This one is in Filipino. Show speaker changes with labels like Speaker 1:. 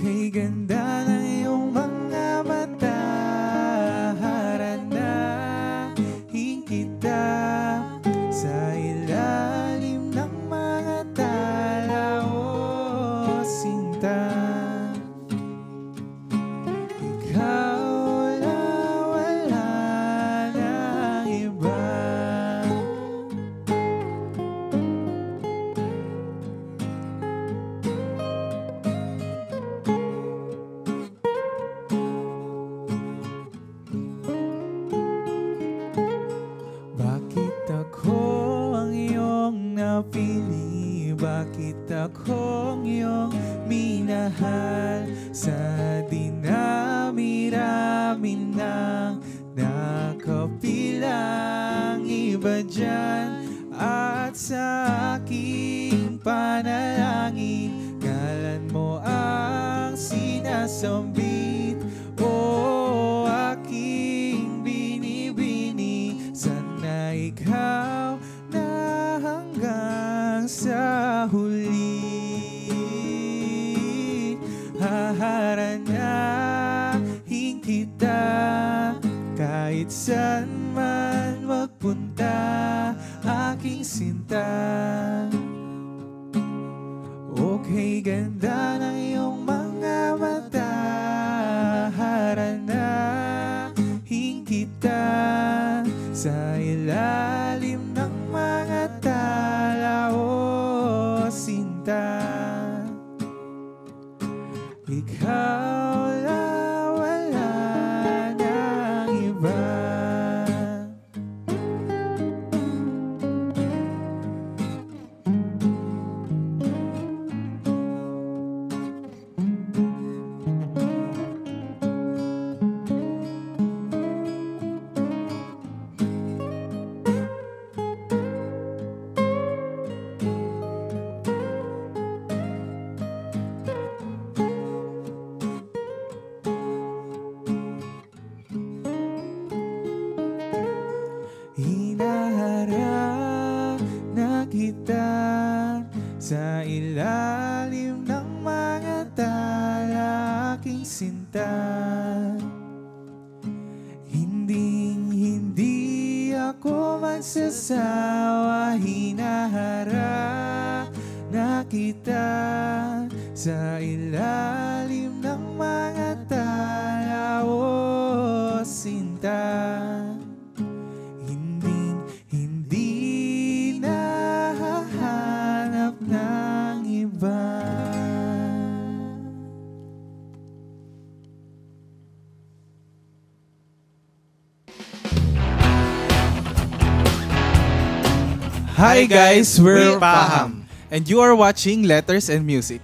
Speaker 1: Okay, ganda ng iyong mga mata. Haranahin kita sa ilalim ng mga tala o sinta. Ikaw na wala ng iba. Bakit ako ang iyong napili? Bakit akong iyong minahal? Sa dinami-rami ng nakapilang iba dyan. At sa aking panalangin, ngalan mo ang sinasambit. O aking binibini, sana ikaw na hanggang sa huli. Haharanahin kita kahit saan man magpunta, aking sinta. Okay, ganda ng iyong mga mata. Haranahin kita sa ilalim ng mga tala o sinta. Ikaw na wala ng iba. Hinaharap na kita sa ilalim ng mga tala, aking sinta. Hindi ako magsasawa. Hinaharap na kita sa ilalim ng mga tala o sinta. Hindi nahahanap ng iba. Hi guys, we're Paham. And you are watching Letters and Music.